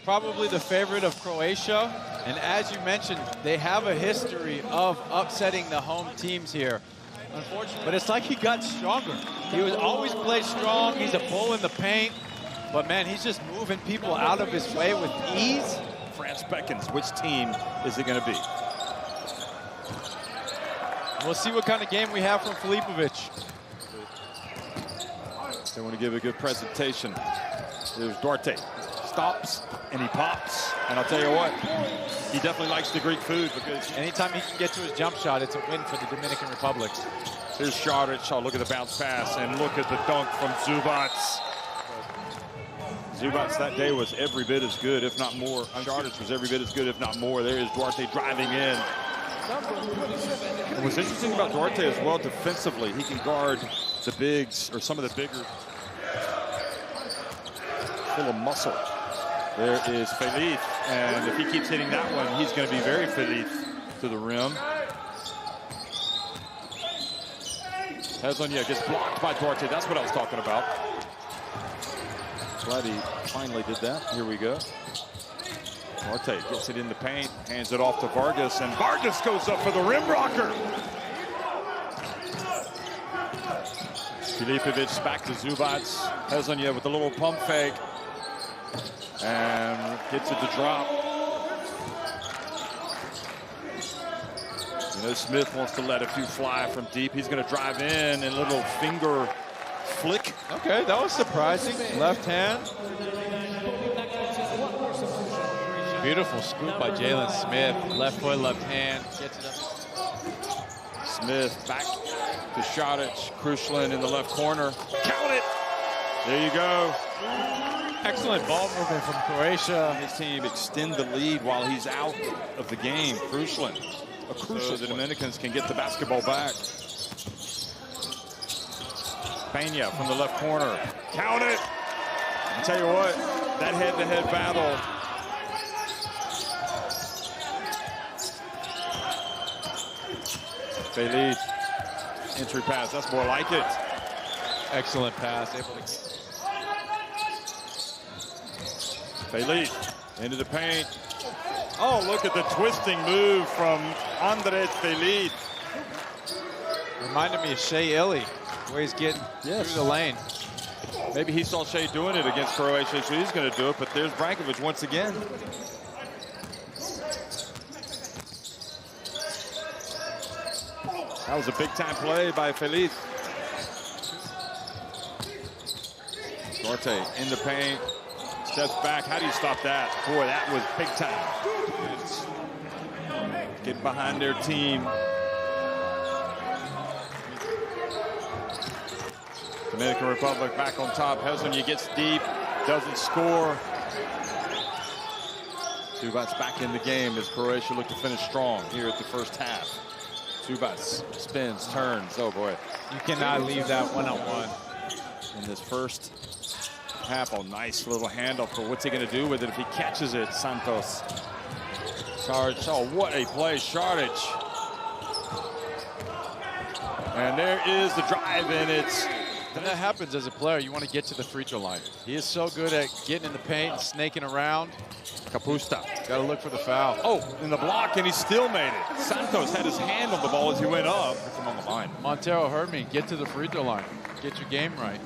probably the favorite of Croatia. And as you mentioned, they have a history of upsetting the home teams here. Unfortunately, but it's like he got stronger. He was always played strong. He's a bull in the paint. But, man, he's just moving people out of his way with ease. France beckons. Which team is it going to be? We'll see what kind of game we have from Filipovic. They want to give a good presentation. There's Duarte. Stops, and he pops. And I'll tell you what, he definitely likes the Greek food because anytime he can get to his jump shot, it's a win for the Dominican Republic. Here's Šarić. Oh, look at the bounce pass, and look at the dunk from Zubac. Zubac that day was every bit as good, if not more. Šarić was every bit as good, if not more. There is Duarte driving in. And what's interesting about Duarte as well, defensively, he can guard the bigs, or some of the bigger, full of muscle. There is Feliz, and if he keeps hitting that one, he's going to be very Feliz to the rim. Hezonja gets blocked by Duarte. That's what I was talking about. Glad he finally did that. Here we go. Duarte gets it in the paint, hands it off to Vargas, and Vargas goes up for the rim rocker. Filipovic back to Zubac. Hezonja with a little pump fake. And gets it to drop. You know, Smith wants to let a few fly from deep. He's going to drive in and a little finger flick. Okay, that was surprising. Left hand. Beautiful scoop by Jalen Smith. Left foot, left hand. Gets it up. Smith back to Šarić. Krušlin in the left corner. Count it! There you go. Excellent ball movement from Croatia. His team extend the lead while he's out of the game. Krušlin. A crucial. So the Dominicans can get the basketball back. Peña from the left corner. Count it! I'll tell you what, that head-to-head battle. Feliz. Entry pass, that's more like it. Excellent pass. Feliz into the paint. Oh, look at the twisting move from Andres Feliz. Reminded me of Shea Illy, where he's getting through the lane. Maybe he saw Shea doing it against Croatia, so he's going to do it, but there's Brankovic once again. That was a big-time play by Feliz. Duarte in the paint. Steps back. How do you stop that? Boy, that was big time. Get behind their team. Dominican Republic back on top. Hezonja gets deep. Doesn't score. Zubac back in the game as Croatia look to finish strong here at the first half. Zubac spins, turns. Oh, boy. You cannot leave that one-on-one. In this first half, a nice little handoff for what's he going to do with it if he catches it, Santos. Šarić, oh, what a play, Šarić. And there is the drive, and it's... When that happens as a player, you want to get to the free throw line. He is so good at getting in the paint and snaking around. Kapusta. Got to look for the foul. Oh, in the block, and he still made it. Santos had his hand on the ball as he went up. It's him on the line. Montero heard me. Get to the free throw line. Get your game right.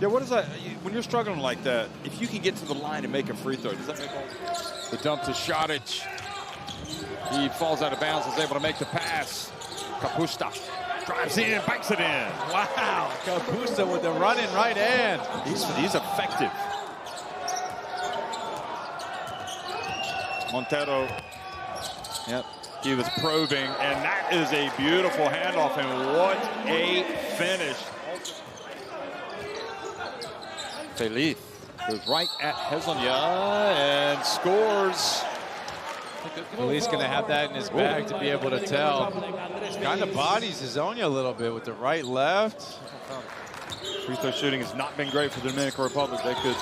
Yeah, what is that? When you're struggling like that, if you can get to the line and make a free throw, does that make all? The dump to Šarić. He falls out of bounds, is able to make the pass. Kapusta drives in, banks it in. Wow, Kapusta with the running right hand. He's effective. Montero, yep, he was probing, and that is a beautiful handoff, and what a finish. Feliz goes right at Hezonja and scores. Feliz going to have that in his bag to be able to tell. Kind of bodies Hezonja a little bit with the right, left. Free throw shooting has not been great for the Dominican Republic. They could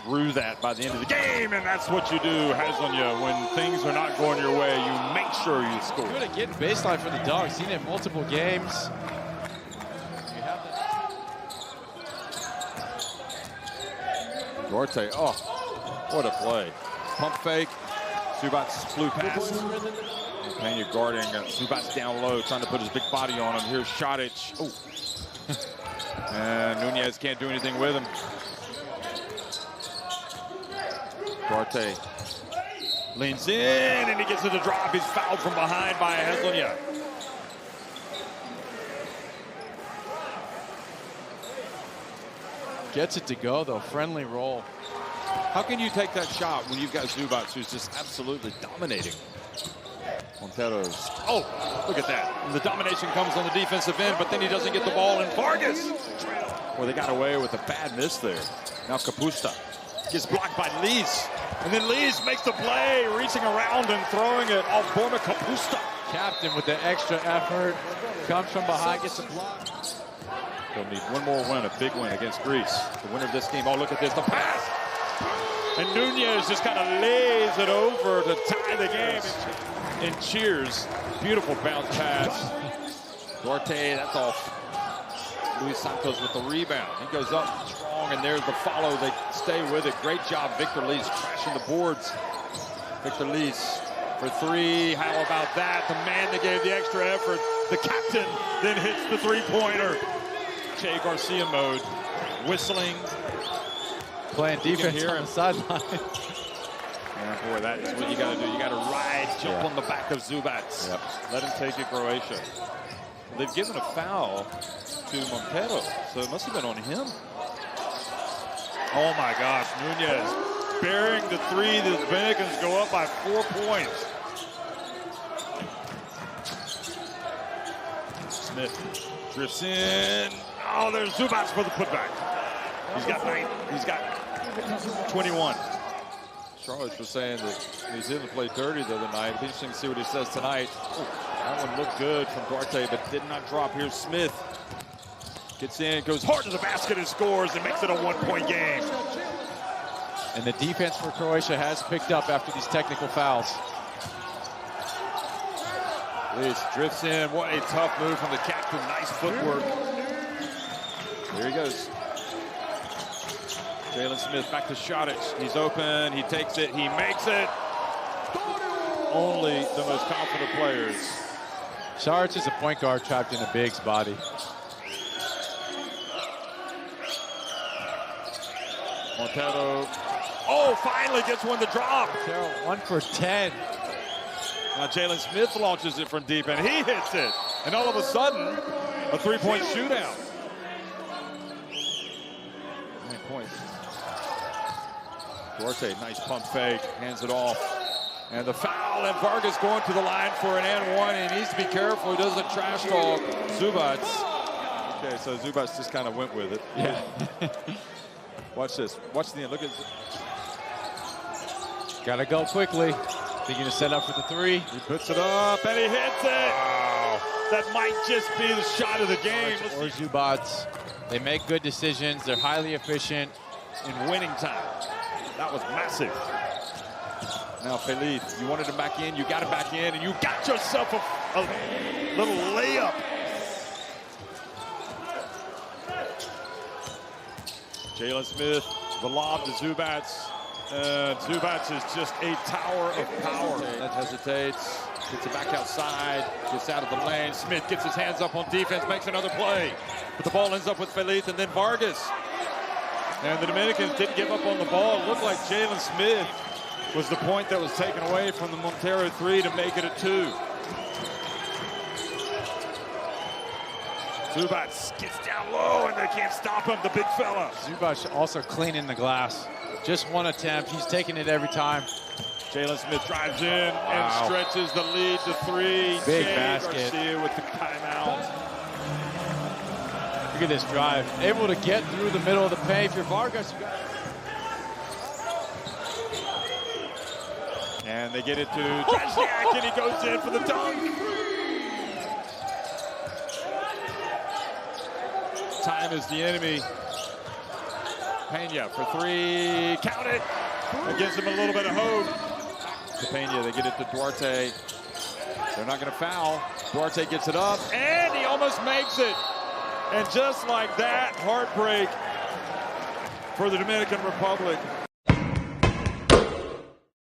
rue that by the end of the game, and that's what you do, Hezonja. When things are not going your way, you make sure you score. Good at getting baseline for the Dogs. Seen it in multiple games. Duarte, oh, What a play. Pump fake. Zubac flew past. Pena guarding. Zubac down low, trying to put his big body on him. Here's Šarić. Oh. And Nunez can't do anything with him. Duarte leans in, and he gets to the drop. He's fouled from behind by Hezonja. Gets it to go, though. Friendly roll. How can you take that shot when you've got Zubac, who's just absolutely dominating? Montero's. Oh, look at that. And the domination comes on the defensive end, but then he doesn't get the ball. And Vargas. Well, they got away with a bad miss there. Now Kapusta gets blocked by Lees. And then Lees makes the play, reaching around and throwing it off Borna Kapusta. Captain with the extra effort. Comes from behind, gets a block. They'll need one more win, a big win against Greece. The winner of this game. Oh, look at this, the pass. And Nunez just kind of lays it over to tie the game. And cheers. Beautiful bounce pass. Duarte, that's off. Luis Santos with the rebound. He goes up strong, and there's the follow. They stay with it. Great job, Victor Lees, crashing the boards. Victor Lees for three. How about that? The man that gave the extra effort, the captain, then hits the three-pointer. Che Garcia mode, whistling. Playing defense on the sideline. Yeah, boy, that is what you got to do. You got to ride, jump on the back of Zubac. Yep. Let him take it, Croatia. They've given a foul to Montero, so it must have been on him. Oh my gosh, Nunez burying the three. The Dominicans go up by 4 points. Smith drifts in. Oh, there's Zubac for the putback. He's got 9. He's got 21. Šarić was saying that he's in to play dirty the other night. It'll be interesting to see what he says tonight. Oh, that one looked good from Duarte, but did not drop. Here's Smith. Gets in, goes hard to the basket and scores and makes it a 1-point game. And the defense for Croatia has picked up after these technical fouls. This drifts in. What a tough move from the captain. Nice footwork. There he goes. Jalen Smith back to Šarić. He's open. He takes it. He makes it. Only the most confident players. Šarić is a point guard trapped in a big's body. Montero. Oh, finally gets one to drop. Montero 1 for 10. Now Jalen Smith launches it from deep, and he hits it. And all of a sudden, a three-point shootout. 9 points. Duarte, nice pump fake, hands it off. And the foul, and Vargas going to the line for an and one. He needs to be careful. He doesn't trash talk Zubac. Okay, so Zubac just kind of went with it. Yeah. Watch this. Watch the end. Look at this. Gotta go quickly. Thinking to set up for the three. He puts it up, and he hits it. Wow. That might just be the shot of the game. Or Zubac. They make good decisions. They're highly efficient. In winning time. That was massive. Now, Felipe, you wanted him back in. You got him back in, and you got yourself a little layup. Jalen Smith, the lob to Zubac. Zubac is just a tower of power. That hesitates, gets it back outside, gets out of the lane. Smith gets his hands up on defense, makes another play. But the ball ends up with Felipe and then Vargas. And the Dominicans didn't give up on the ball. It looked like Jalen Smith was the point that was taken away from the Montero three to make it a 2. Zubac gets down low, and they can't stop him, the big fella. Zubac also cleaning the glass. Just one attempt. He's taking it every time. Jalen Smith drives in and stretches the lead to 3. Big basket. Garcia with the timeout. Look at this drive. Able to get through the middle of the paint. If you're Vargas, you got it. And they get it to Trashniak, and he goes in for the dunk. Time is the enemy. Pena for 3. Count it. That gives him a little bit of hope. To Pena, they get it to Duarte. They're not going to foul. Duarte gets it up, and he almost makes it. And just like that, heartbreak for the Dominican Republic.